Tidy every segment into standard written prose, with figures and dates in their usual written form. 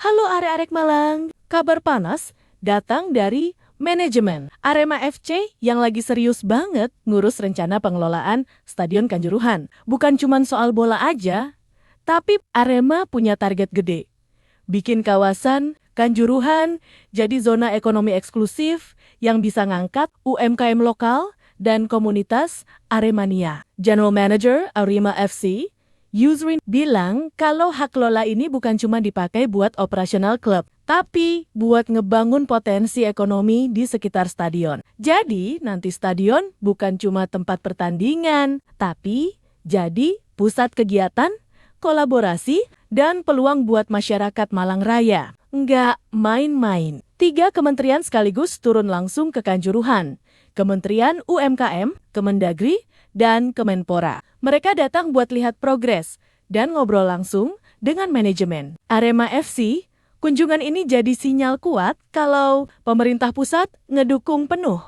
Halo arek-arek Malang, kabar panas datang dari manajemen Arema FC yang lagi serius banget ngurus rencana pengelolaan Stadion Kanjuruhan. Bukan cuma soal bola aja, tapi Arema punya target gede. Bikin kawasan Kanjuruhan jadi zona ekonomi eksklusif yang bisa ngangkat UMKM lokal dan komunitas Aremania. General Manager Arema FC, Yusrin bilang kalau hak lola ini bukan cuma dipakai buat operasional klub, tapi buat ngebangun potensi ekonomi di sekitar stadion. Jadi nanti stadion bukan cuma tempat pertandingan, tapi jadi pusat kegiatan, kolaborasi, dan peluang buat masyarakat Malang Raya. Nggak main-main. 3 kementerian sekaligus turun langsung ke Kanjuruhan. Kementerian UMKM, Kemendagri, dan Kemenpora. Mereka datang buat lihat progres dan ngobrol langsung dengan manajemen Arema FC. Kunjungan ini jadi sinyal kuat kalau pemerintah pusat ngedukung penuh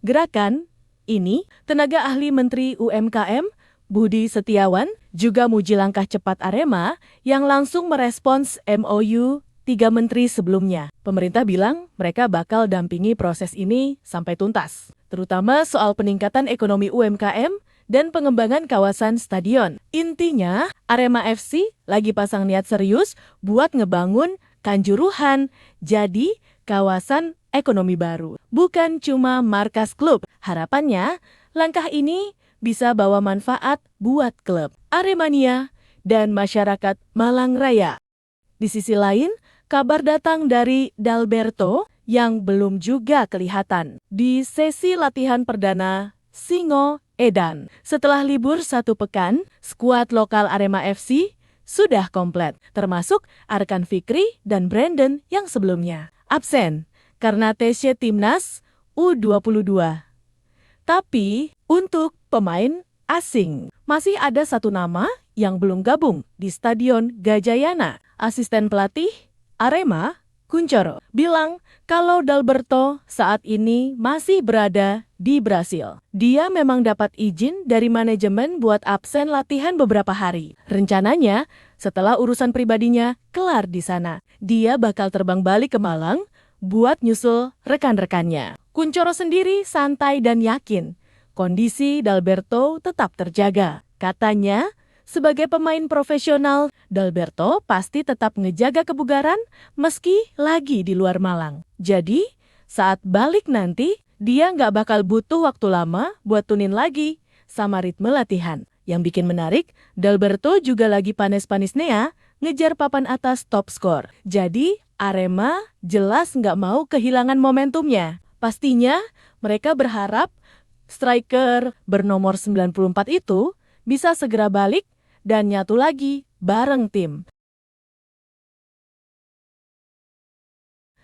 gerakan ini. Tenaga ahli Menteri UMKM Budi Setiawan juga muji langkah cepat Arema yang langsung merespons MOU 3 menteri sebelumnya. Pemerintah bilang mereka bakal dampingi proses ini sampai tuntas, terutama soal peningkatan ekonomi UMKM dan pengembangan kawasan stadion. Intinya, Arema FC lagi pasang niat serius buat ngebangun Kanjuruhan jadi kawasan ekonomi baru. Bukan cuma markas klub. Harapannya, langkah ini bisa bawa manfaat buat klub, Aremania, dan masyarakat Malang Raya. Di sisi lain, kabar datang dari Dalberto yang belum juga kelihatan di sesi latihan perdana Singo Edan. Setelah libur 1 pekan, skuad lokal Arema FC sudah komplit, termasuk Arkan Fikri dan Brandon yang sebelumnya absen karena TC Timnas U22. Tapi untuk pemain asing, masih ada 1 nama yang belum gabung di Stadion Gajayana. Asisten pelatih Arema, Kuncoro, bilang kalau Dalberto saat ini masih berada di Brasil. Dia memang dapat izin dari manajemen buat absen latihan beberapa hari. Rencananya, setelah urusan pribadinya kelar di sana, dia bakal terbang balik ke Malang buat nyusul rekan-rekannya. Kuncoro sendiri santai dan yakin kondisi Dalberto tetap terjaga. Katanya, sebagai pemain profesional, Dalberto pasti tetap ngejaga kebugaran meski lagi di luar Malang. Jadi, saat balik nanti, dia nggak bakal butuh waktu lama buat tunin lagi sama ritme latihan. Yang bikin menarik, Dalberto juga lagi panis-panisnya ngejar papan atas top skor. Jadi, Arema jelas nggak mau kehilangan momentumnya. Pastinya, mereka berharap striker bernomor 94 itu bisa segera balik dan nyatu lagi bareng tim.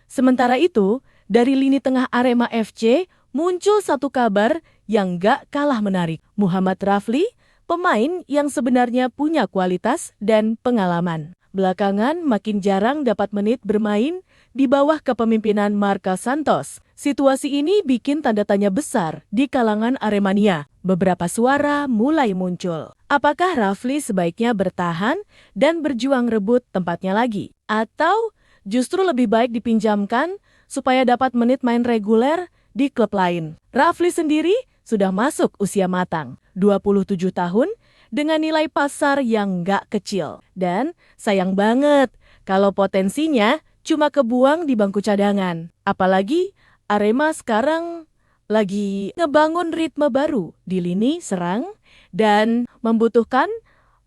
Sementara itu, dari lini tengah Arema FC muncul satu kabar yang gak kalah menarik. Muhammad Rafli, pemain yang sebenarnya punya kualitas dan pengalaman, belakangan makin jarang dapat menit bermain di bawah kepemimpinan Marcos Santos. Situasi ini bikin tanda tanya besar di kalangan Aremania. Beberapa suara mulai muncul. Apakah Rafli sebaiknya bertahan dan berjuang rebut tempatnya lagi? Atau justru lebih baik dipinjamkan supaya dapat menit main reguler di klub lain? Rafli sendiri sudah masuk usia matang, 27 tahun, dengan nilai pasar yang nggak kecil. Dan sayang banget kalau potensinya cuma kebuang di bangku cadangan. Apalagi Arema sekarang lagi ngebangun ritme baru di lini serang dan membutuhkan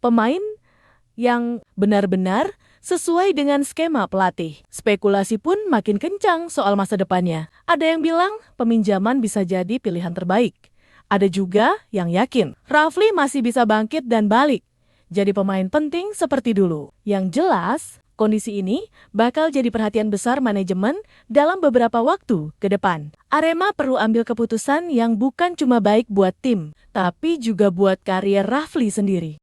pemain yang benar-benar sesuai dengan skema pelatih. Spekulasi pun makin kencang soal masa depannya. Ada yang bilang peminjaman bisa jadi pilihan terbaik. Ada juga yang yakin Rafli masih bisa bangkit dan balik jadi pemain penting seperti dulu. Yang jelas, kondisi ini bakal jadi perhatian besar manajemen dalam beberapa waktu ke depan. Arema perlu ambil keputusan yang bukan cuma baik buat tim, tapi juga buat karier Rafli sendiri.